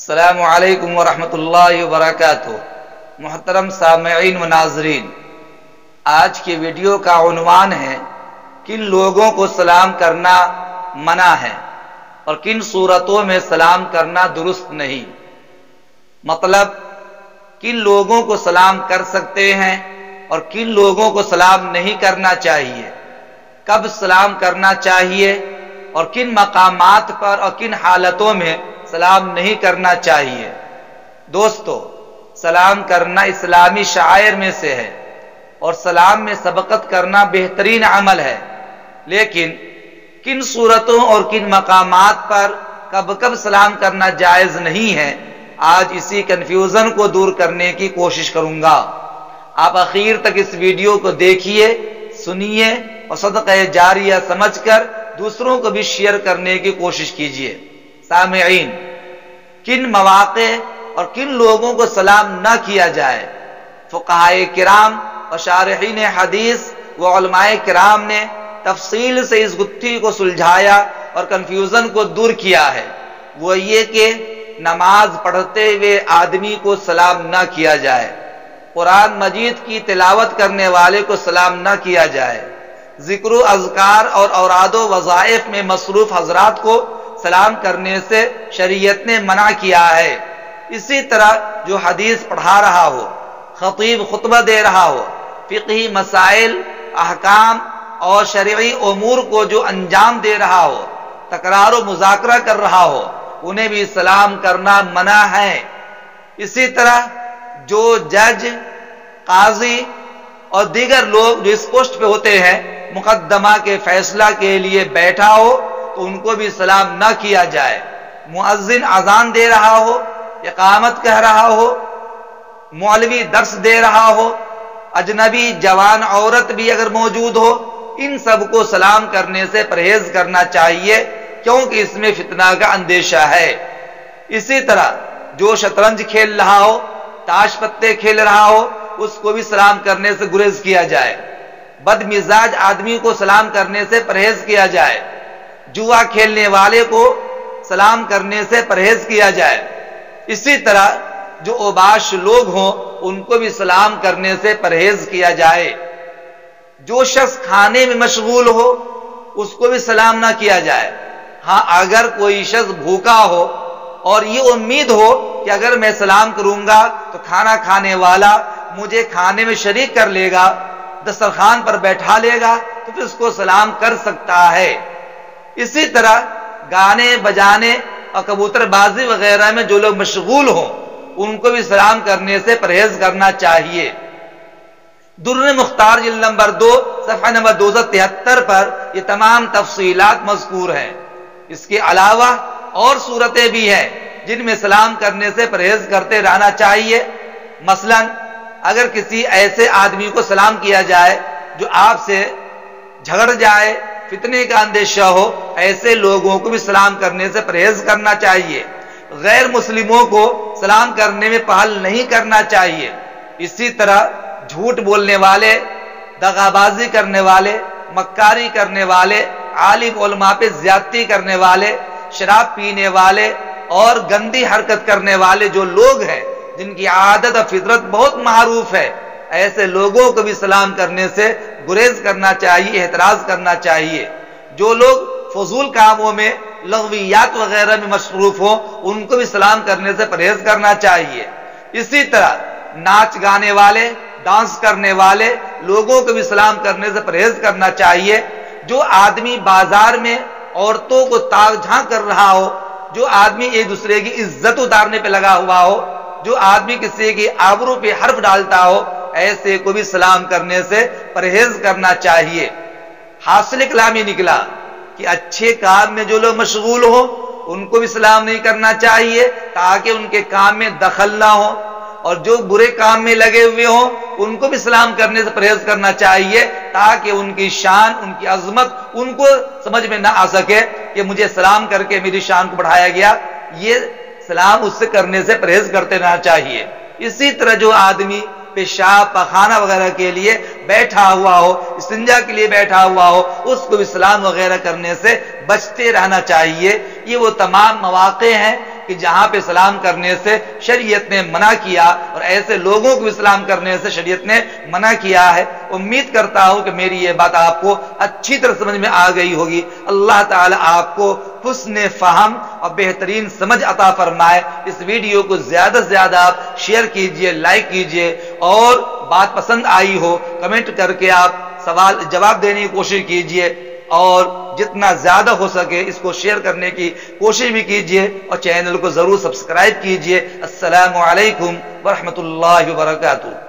السلام علیکم ورحمۃ اللہ وبرکاتہ۔ محترم سامعین و ناظرین، آج کی ویڈیو کا عنوان ہے کن لوگوں کو سلام کرنا منع ہے اور کن صورتوں میں سلام کرنا درست نہیں۔ مطلب کن لوگوں کو سلام کر سکتے ہیں اور کن لوگوں کو سلام نہیں کرنا چاہیے، کب سلام کرنا چاہیے اور کن مقامات پر اور کن حالتوں میں سلام نہیں کرنا چاہیے۔ دوستو، سلام کرنا اسلامی شعائر میں سے ہے اور سلام میں سبقت کرنا بہترین عمل ہے، لیکن کن صورتوں اور کن مقامات پر کب کب سلام کرنا جائز نہیں ہے، آج اسی کنفیوژن کو دور کرنے کی کوشش کروں گا۔ آپ اخیر تک اس ویڈیو کو دیکھیے، سنیے اور صدقہ جاریہ سمجھ کر دوسروں کو بھی شیئر کرنے کی کوشش کیجیے۔ سامعین، کن مواقع اور کن لوگوں کو سلام نہ کیا جائے؟ فقہائے کرام اور شارحین حدیث و علماء کرام نے تفصیل سے اس گتھی کو سلجھایا اور کنفیوژن کو دور کیا ہے۔ وہ یہ کہ نماز پڑھتے ہوئے آدمی کو سلام نہ کیا جائے، قرآن مجید کی تلاوت کرنے والے کو سلام نہ کیا جائے، ذکر و اذکار اور اوراد و وظائف میں مصروف حضرات کو سلام کرنے سے شریعت نے منع کیا ہے۔ اسی طرح جو حدیث پڑھا رہا ہو، خطیب خطبہ دے رہا ہو، فقہی مسائل، احکام اور شرعی امور کو جو انجام دے رہا ہو، تکرار و مذاکرہ کر رہا ہو، انہیں بھی سلام کرنا منع ہے۔ اسی طرح جو جج، قاضی اور دیگر لوگ جو اس پوسٹ پہ ہوتے ہیں، مقدمہ کے فیصلہ کے لیے بیٹھا ہو تو ان کو بھی سلام نہ کیا جائے۔ مؤذن اذان دے رہا ہو، اقامت کہہ رہا ہو، مولوی درس دے رہا ہو، اجنبی جوان عورت بھی اگر موجود ہو، ان سب کو سلام کرنے سے پرہیز کرنا چاہیے، کیونکہ اس میں فتنہ کا اندیشہ ہے۔ اسی طرح جو شطرنج کھیل رہا ہو، تاش پتے کھیل رہا ہو، اس کو بھی سلام کرنے سے گریز کیا جائے۔ بد مزاج آدمی کو سلام کرنے سے پرہیز کیا جائے۔ جوا کھیلنے والے کو سلام کرنے سے پرہیز کیا جائے۔ اسی طرح جو اوباش لوگ ہوں ان کو بھی سلام کرنے سے پرہیز کیا جائے۔ جو شخص کھانے میں مشغول ہو اس کو بھی سلام نہ کیا جائے۔ ہاں، اگر کوئی شخص بھوکا ہو اور یہ امید ہو کہ اگر میں سلام کروں گا تو کھانا کھانے والا مجھے کھانے میں شریک کر لے گا، دسترخوان پر بیٹھا لے گا، تو پھر اس کو سلام کر سکتا ہے۔ اسی طرح گانے بجانے اور کبوتر بازی وغیرہ میں جو لوگ مشغول ہوں ان کو بھی سلام کرنے سے پرہیز کرنا چاہیے۔ درر مختار جلد نمبر 2 صفحہ نمبر 273 پر یہ تمام تفصیلات مذکور ہیں۔ اس کے علاوہ اور صورتیں بھی ہیں جن میں سلام کرنے سے پرہیز کرتے رہنا چاہیے۔ مثلا اگر کسی ایسے آدمی کو سلام کیا جائے جو آپ سے جھگڑ جائے، فتنے کا اندیشہ ہو، ایسے لوگوں کو بھی سلام کرنے سے پرہیز کرنا چاہیے۔ غیر مسلموں کو سلام کرنے میں پہل نہیں کرنا چاہیے۔ اسی طرح جھوٹ بولنے والے، دغا بازی کرنے والے، مکاری کرنے والے، عالم علماء پہ زیادتی کرنے والے، شراب پینے والے اور گندی حرکت کرنے والے جو لوگ ہیں جن کی عادت اور فطرت بہت معروف ہے، ایسے لوگوں کو بھی سلام کرنے سے گریز کرنا چاہیے، احتراز کرنا چاہیے۔ جو لوگ فضول کاموں میں، لغویات وغیرہ میں مصروف ہوں ان کو بھی سلام کرنے سے پرہیز کرنا چاہیے۔ اسی طرح ناچ گانے والے، ڈانس کرنے والے لوگوں کو بھی سلام کرنے سے پرہیز کرنا چاہیے۔ جو آدمی بازار میں عورتوں کو تاک جھانک کر رہا ہو، جو آدمی ایک دوسرے کی عزت اتارنے پہ لگا ہوا ہو، جو آدمی کسی کی آبرو پہ حرف ڈالتا ہو، ایسے کو بھی سلام کرنے سے پرہیز کرنا چاہیے۔ حاصل کلام یہ نکلا کہ اچھے کام میں جو لوگ مشغول ہوں ان کو بھی سلام نہیں کرنا چاہیے تاکہ ان کے کام میں دخل نہ ہو، اور جو برے کام میں لگے ہوئے ہوں ان کو بھی سلام کرنے سے پرہیز کرنا چاہیے تاکہ ان کی شان، ان کی عظمت ان کو سمجھ میں نہ آ سکے کہ مجھے سلام کر کے میری شان کو بڑھایا گیا۔ یہ سلام اس سے کرنے سے پرہیز کرتے رہنا چاہیے۔ اسی طرح جو آدمی پیشاب پخانہ وغیرہ کے لیے بیٹھا ہوا ہو، استنجا کے لیے بیٹھا ہوا ہو، اس کو بھی سلام وغیرہ کرنے سے بچتے رہنا چاہیے۔ یہ وہ تمام مواقع ہیں کہ جہاں پہ سلام کرنے سے شریعت نے منع کیا اور ایسے لوگوں کو سلام کرنے سے شریعت نے منع کیا ہے۔ امید کرتا ہوں کہ میری یہ بات آپ کو اچھی طرح سمجھ میں آ گئی ہوگی۔ اللہ تعالی آپ کو حسن فہم اور بہترین سمجھ عطا فرمائے۔ اس ویڈیو کو زیادہ سے زیادہ آپ شیئر کیجئے، لائک کیجئے، اور بات پسند آئی ہو کمنٹ کر کے آپ سوال جواب دینے کی کوشش کیجئے، اور جتنا زیادہ ہو سکے اس کو شیئر کرنے کی کوشش بھی کیجئے، اور چینل کو ضرور سبسکرائب کیجئے۔ السلام علیکم ورحمۃ اللہ وبرکاتہ۔